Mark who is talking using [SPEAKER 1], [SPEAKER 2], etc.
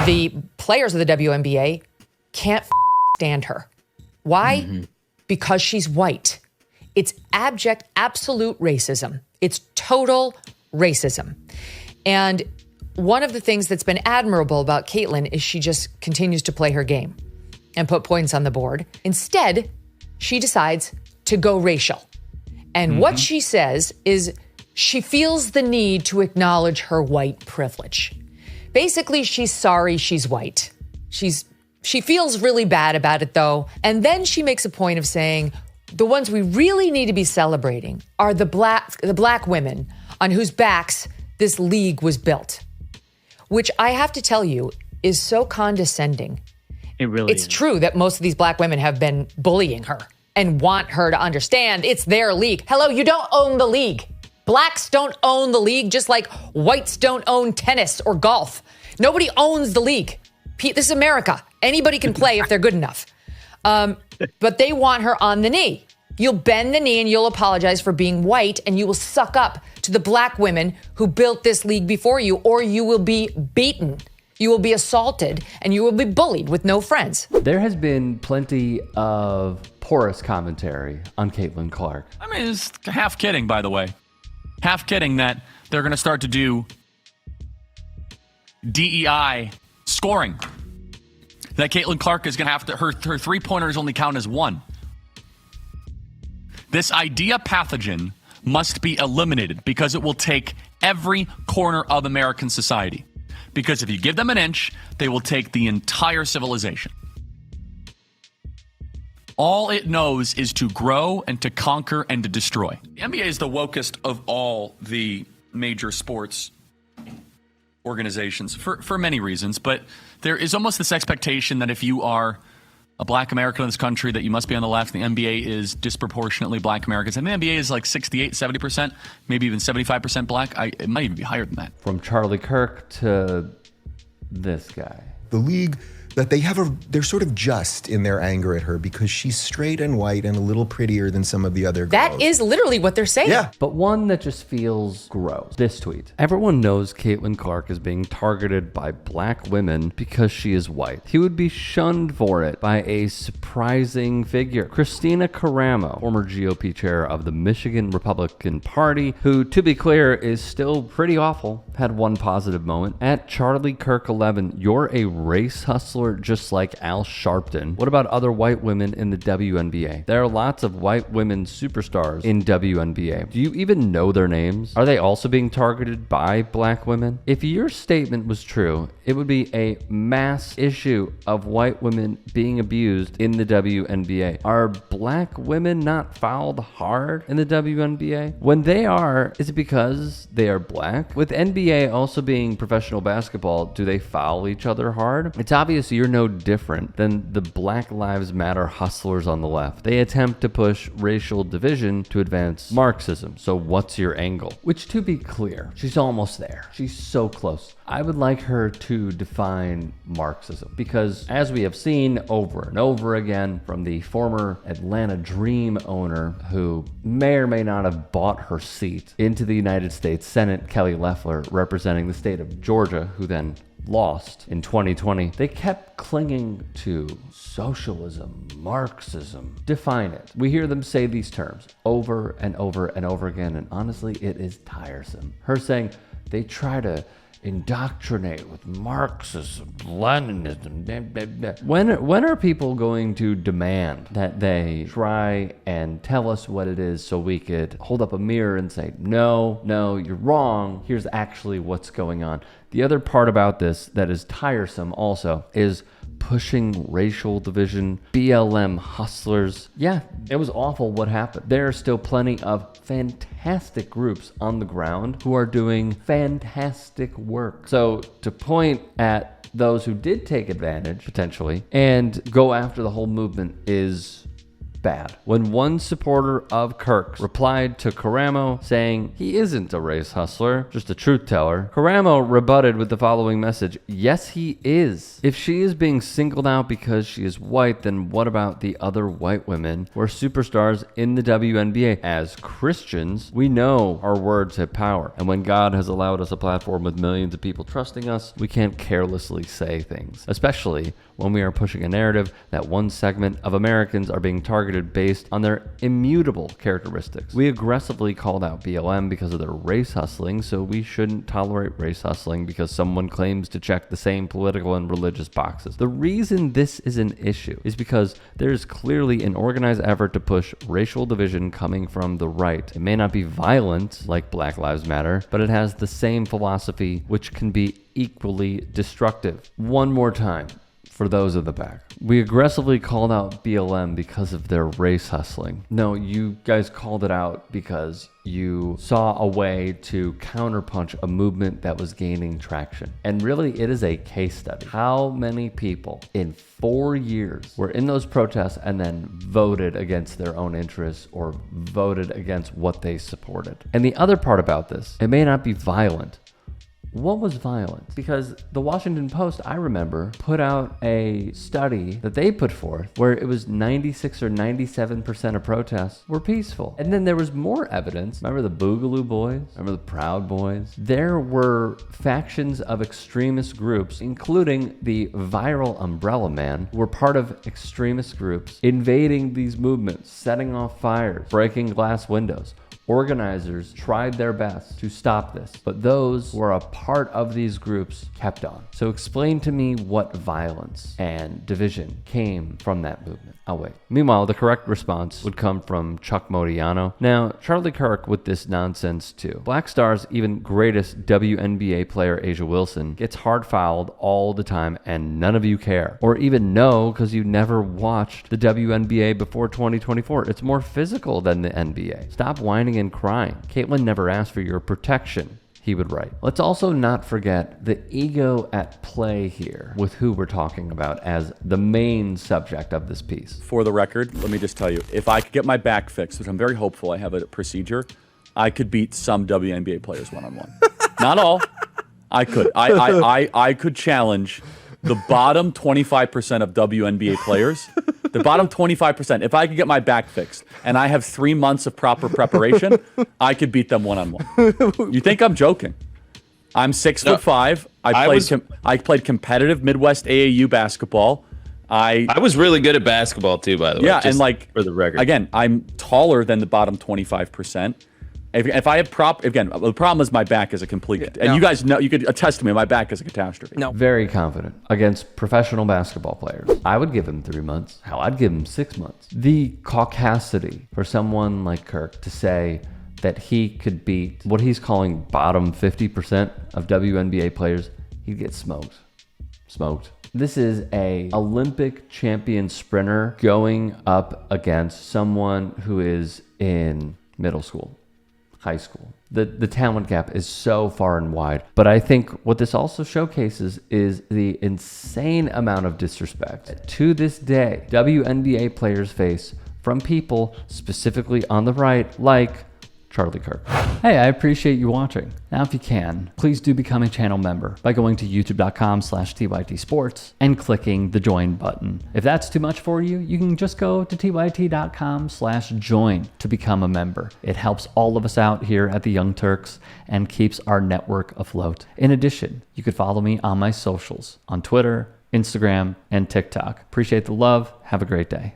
[SPEAKER 1] the players of the WNBA can't stand her. Why? Mm-hmm. Because she's white. It's abject, absolute racism. It's total racism. And one of the things that's been admirable about Caitlyn is she just continues to play her game and put points on the board. Instead, she decides to go racial. And what she says is she feels the need to acknowledge her white privilege. Basically, she's sorry she's white. She feels really bad about it, though. And then she makes a point of saying the ones we really need to be celebrating are the black women on whose backs this league was built, which I have to tell you is so condescending.
[SPEAKER 2] It really is.
[SPEAKER 1] It's true that most of these black women have been bullying her and want her to understand it's their league. Hello, you don't own the league. Blacks don't own the league, just like whites don't own tennis or golf. Nobody owns the league. This is America. Anybody can play if they're good enough. But they want her on the knee. You'll bend the knee and you'll apologize for being white, and you will suck up to the black women who built this league before you, or you will be beaten. You will be assaulted and you will be bullied with no friends.
[SPEAKER 3] There has been plenty of porous commentary on Caitlin Clark.
[SPEAKER 4] I mean, it's half kidding, by the way. Half kidding that they're going to start to do DEI scoring. That Caitlin Clark is going to have to, her three-pointers only count as one. This idea pathogen must be eliminated because it will take every corner of American society. Because if you give them an inch, they will take the entire civilization. All it knows is to grow and to conquer and to destroy. The NBA is the wokest of all the major sports organizations for many reasons, but there is almost this expectation that if you are a black American in this country that you must be on the left. The NBA is disproportionately black Americans. And the NBA is like 68, 70%, maybe even 75% black. It might even be higher than that.
[SPEAKER 3] From Charlie Kirk to this guy.
[SPEAKER 5] The league, that they're sort of just in their anger at her because she's straight and white and a little prettier than some of the other girls.
[SPEAKER 1] That is literally what they're saying.
[SPEAKER 5] Yeah.
[SPEAKER 3] But one that just feels gross. This tweet. Everyone knows Caitlin Clark is being targeted by black women because she is white. He would be shunned for it by a surprising figure. Christina Caramo, former GOP chair of the Michigan Republican Party, who, to be clear, is still pretty awful, had one positive moment. At Charlie Kirk 11, you're a race hustler just like Al Sharpton. What about other white women in the WNBA? There are lots of white women superstars in WNBA. Do you even know their names? Are they also being targeted by black women? If your statement was true, it would be a mass issue of white women being abused in the WNBA. Are black women not fouled hard in the WNBA? When they are, is it because they are black? With NBA also being professional basketball, do they foul each other hard? It's obvious you're no different than the Black Lives Matter hustlers on the left. They attempt to push racial division to advance Marxism. So what's your angle? Which, to be clear, she's almost there. She's so close. I would like her to define Marxism because, as we have seen over and over again from the former Atlanta Dream owner who may or may not have bought her seat into the United States Senate, Kelly Loeffler, representing the state of Georgia, who then lost in 2020, they kept clinging to socialism, Marxism. Define it. We hear them say these terms over and over and over again, and honestly, it is tiresome. Her saying they try to indoctrinate with Marxism, Leninism, blah, blah, blah. When are people going to demand that they try and tell us what it is so we could hold up a mirror and say, no, you're wrong. Here's actually what's going on. The other part about this that is tiresome also is pushing racial division, BLM hustlers. Yeah, it was awful what happened. There are still plenty of fantastic groups on the ground who are doing fantastic work. So to point at those who did take advantage, potentially, and go after the whole movement is bad. When one supporter of Kirk replied to Karamo saying he isn't a race hustler, just a truth teller, Karamo rebutted with the following message: yes, he is. If she is being singled out because she is white, then what about the other white women who are superstars in the WNBA? As Christians, we know our words have power, and when God has allowed us a platform with millions of people trusting us, we can't carelessly say things, especially when we are pushing a narrative that one segment of Americans are being targeted based on their immutable characteristics. We aggressively called out BLM because of their race hustling, so we shouldn't tolerate race hustling because someone claims to check the same political and religious boxes. The reason this is an issue is because there is clearly an organized effort to push racial division coming from the right. It may not be violent like Black Lives Matter, but it has the same philosophy, which can be equally destructive. One more time, for those in the back. We aggressively called out BLM because of their race hustling. No, you guys called it out because you saw a way to counterpunch a movement that was gaining traction. And really, it is a case study. How many people in 4 years were in those protests and then voted against their own interests or voted against what they supported? And the other part about this, it may not be violent. What was violent? Because the Washington Post, I remember, put out a study that they put forth where it was 96 or 97% of protests were peaceful. And then there was more evidence. Remember the Boogaloo Boys? Remember the Proud Boys? There were factions of extremist groups, including the viral Umbrella Man, who were part of extremist groups invading these movements, setting off fires, breaking glass windows. Organizers tried their best to stop this, but those who are a part of these groups kept on. So explain to me what violence and division came from that movement. I'll wait. Meanwhile, the correct response would come from Chuck Modiano. Now, Charlie Kirk with this nonsense too. Black Star's even greatest WNBA player, Asia Wilson, gets hard fouled all the time and none of you care. Or even know because you never watched the WNBA before 2024. It's more physical than the NBA. Stop whining and crying. Caitlyn never asked for your protection, he would write. Let's also not forget the ego at play here with who we're talking about as the main subject of this piece.
[SPEAKER 2] For the record, let me just tell you, if I could get my back fixed, which I'm very hopeful I have a procedure, I could beat some WNBA players one-on-one. Not all. I could. I could challenge the bottom 25% of WNBA players. The bottom 25%. If I could get my back fixed and I have 3 months of proper preparation, I could beat them one-on-one. You think I'm joking? I'm 6'5". I played competitive Midwest AAU basketball. I
[SPEAKER 6] was really good at basketball too, by the way.
[SPEAKER 2] Yeah, and like
[SPEAKER 6] for the record,
[SPEAKER 2] again, I'm taller than the bottom 25%. If I have the problem is my back is a complete, and you guys know, you could attest to me, my back is a catastrophe.
[SPEAKER 3] No. Very confident against professional basketball players. I would give him 3 months. Hell, I'd give him 6 months. The caucasity for someone like Kirk to say that he could beat what he's calling bottom 50% of WNBA players, he'd get smoked. Smoked. This is a Olympic champion sprinter going up against someone who is in middle school, high school. The talent gap is so far and wide. But I think what this also showcases is the insane amount of disrespect that to this day WNBA players face from people specifically on the right, like Charlie Kirk. Hey, I appreciate you watching. Now, if you can, please do become a channel member by going to youtube.com/TYT Sports and clicking the join button. If that's too much for you, you can just go to tyt.com/join to become a member. It helps all of us out here at the Young Turks and keeps our network afloat. In addition, you could follow me on my socials on Twitter, Instagram, and TikTok. Appreciate the love. Have a great day.